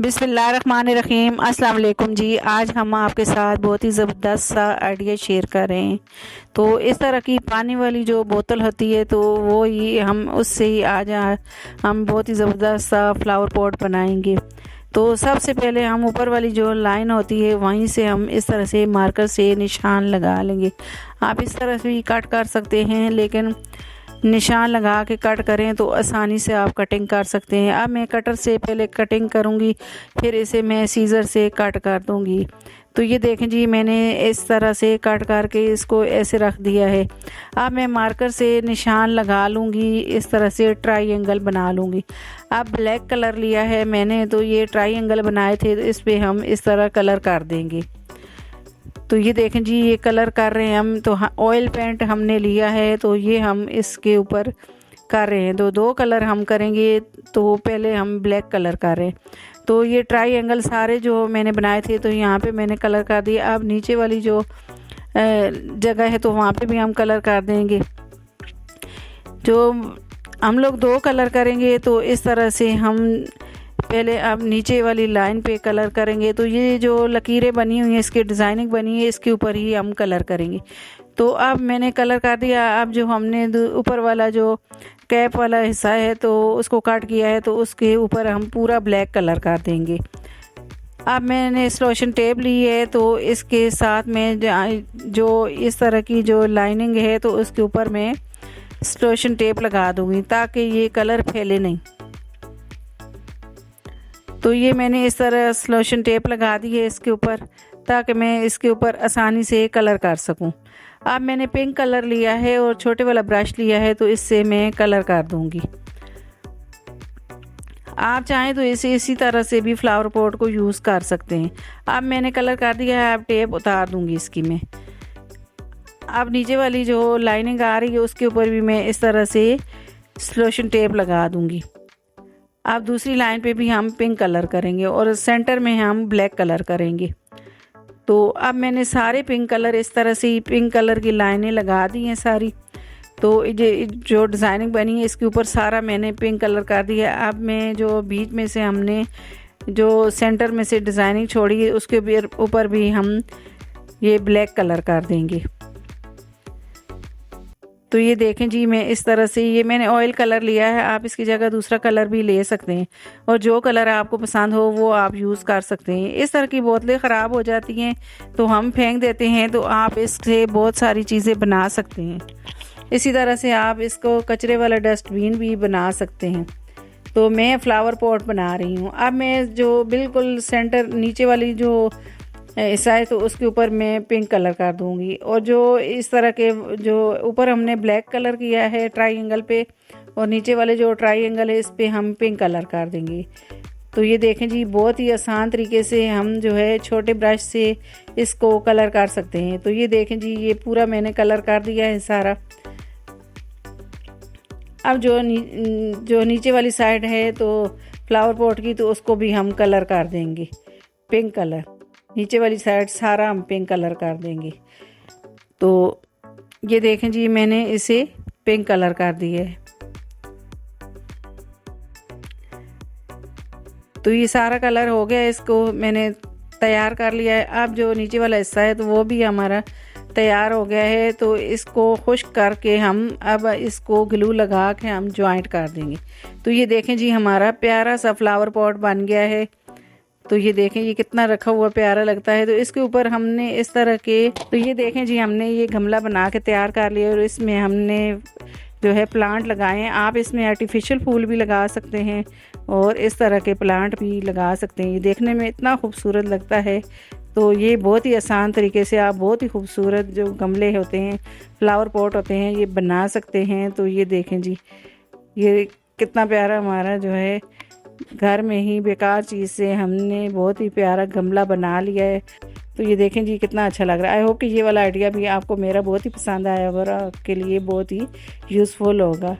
बिस्मिल्लाहिर्रहमानिर्रहीम। अस्सलाम वालेकुम जी। आज हम आपके साथ बहुत ही ज़बरदस्त सा आइडिया शेयर कर रहे हैं। तो इस तरह की पानी वाली जो बोतल होती है तो वो ही हम उससे ही आज हम बहुत ही ज़बरदस्त सा फ्लावर पॉट बनाएंगे। तो सबसे पहले हम ऊपर वाली जो लाइन होती है वहीं से हम इस तरह से मार्कर से निशान लगा लेंगे। आप इस तरह से भी कट कर सकते हैं, लेकिन निशान लगा के कट करें तो आसानी से आप कटिंग कर सकते हैं। अब मैं कटर से पहले कटिंग करूंगी, फिर इसे मैं सीज़र से कट कर दूंगी। तो ये देखें जी, मैंने इस तरह से कट करके इसको ऐसे रख दिया है। अब मैं मार्कर से निशान लगा लूँगी, इस तरह से ट्रायंगल बना लूँगी। अब ब्लैक कलर लिया है मैंने, तो ये ट्रायंगल बनाए थे तो इस पर हम इस तरह कलर कर देंगे। तो ये देखें जी, ये कलर कर रहे हैं हम। तो ऑयल पेंट हमने लिया है, तो ये हम इसके ऊपर कर रहे हैं। तो दो कलर हम करेंगे, तो पहले हम ब्लैक कलर कर रहे हैं। तो ये ट्रायंगल सारे जो मैंने बनाए थे तो यहाँ पे मैंने कलर कर दिया। अब नीचे वाली जो जगह है तो वहाँ पे भी हम कलर कर देंगे। जो हम लोग दो कलर करेंगे, तो इस तरह से हम पहले अब नीचे वाली लाइन पे कलर करेंगे। तो ये जो लकीरें बनी हुई हैं, इसकी डिज़ाइनिंग बनी है, इसके ऊपर ही हम कलर करेंगे। तो अब मैंने कलर कर दिया। अब जो हमने ऊपर वाला जो कैप वाला हिस्सा है तो उसको कट किया है, तो उसके ऊपर हम पूरा ब्लैक कलर कर देंगे। अब मैंने स्लोशन टेप ली है, तो इसके साथ में जो इस तरह की जो लाइनिंग है तो उसके ऊपर मैं स्लोशन टेप लगा दूँगी ताकि ये कलर फैले नहीं। तो ये मैंने इस तरह स्लोशन टेप लगा दी है इसके ऊपर, ताकि मैं इसके ऊपर आसानी से कलर कर सकूं। अब मैंने पिंक कलर लिया है और छोटे वाला ब्रश लिया है, तो इससे मैं कलर कर दूंगी। आप चाहें तो इसी तरह से भी फ्लावर पॉट को यूज़ कर सकते हैं। अब मैंने कलर कर दिया है, अब टेप उतार दूंगी इसकी मैं। अब नीचे वाली जो लाइनिंग आ रही है उसके ऊपर भी मैं इस तरह से स्लोशन टेप लगा दूंगी। अब दूसरी लाइन पे भी हम पिंक कलर करेंगे और सेंटर में हम ब्लैक कलर करेंगे। तो अब मैंने सारे पिंक कलर इस तरह से पिंक कलर की लाइनें लगा दी हैं सारी। तो ये जो डिज़ाइनिंग बनी है इसके ऊपर सारा मैंने पिंक कलर कर दिया। अब मैं जो बीच में से हमने जो सेंटर में से डिज़ाइनिंग छोड़ी है उसके ऊपर भी हम ये ब्लैक कलर कर देंगे। तो ये देखें जी, मैं इस तरह से ये मैंने ऑयल कलर लिया है। आप इसकी जगह दूसरा कलर भी ले सकते हैं और जो कलर आपको पसंद हो वो आप यूज़ कर सकते हैं। इस तरह की बोतलें ख़राब हो जाती हैं तो हम फेंक देते हैं, तो आप इससे बहुत सारी चीज़ें बना सकते हैं। इसी तरह से आप इसको कचरे वाला डस्टबिन भी बना सकते हैं। तो मैं फ्लावर पॉट बना रही हूँ। अब मैं जो बिल्कुल सेंटर नीचे वाली जो हिस्सा है तो उसके ऊपर मैं पिंक कलर कर दूंगी, और जो इस तरह के जो ऊपर हमने ब्लैक कलर किया है ट्रायंगल पे, और नीचे वाले जो ट्रायंगल है इस पे हम पिंक कलर कर देंगे। तो ये देखें जी, बहुत ही आसान तरीके से हम जो है छोटे ब्रश से इसको कलर कर सकते हैं। तो ये देखें जी, ये पूरा मैंने कलर कर दिया है सारा। अब जो नीचे वाली साइड है तो फ्लावर पॉट की, तो उसको भी हम कलर कर देंगे पिंक कलर। नीचे वाली साइड सारा हम पिंक कलर कर देंगे। तो ये देखें जी, मैंने इसे पिंक कलर कर दिया है। तो ये सारा कलर हो गया, इसको मैंने तैयार कर लिया है। अब जो नीचे वाला हिस्सा है तो वो भी हमारा तैयार हो गया है। तो इसको खुश्क करके हम अब इसको ग्लू लगा के हम जॉइंट कर देंगे। तो ये देखें जी, हमारा प्यारा सा फ्लावर पॉट बन गया है। तो ये देखें, ये कितना रखा हुआ प्यारा लगता है। तो इसके ऊपर हमने इस तरह के, तो ये देखें जी, हमने ये गमला बना के तैयार कर लिया और इसमें हमने जो है प्लांट लगाए हैं। आप इसमें आर्टिफिशियल फूल भी लगा सकते हैं और इस तरह के प्लांट भी लगा सकते हैं। ये देखने में इतना खूबसूरत लगता है। तो ये बहुत ही आसान तरीके से आप बहुत ही खूबसूरत जो गमले होते हैं, फ्लावर पॉट होते हैं, ये बना सकते हैं। तो ये देखें जी, ये कितना प्यारा हमारा जो है घर में ही बेकार चीज़ से हमने बहुत ही प्यारा गमला बना लिया है। तो ये देखें जी, कितना अच्छा लग रहा है। आई होप कि ये वाला आइडिया भी आपको मेरा बहुत ही पसंद आया और आपके लिए बहुत ही यूज़फुल होगा।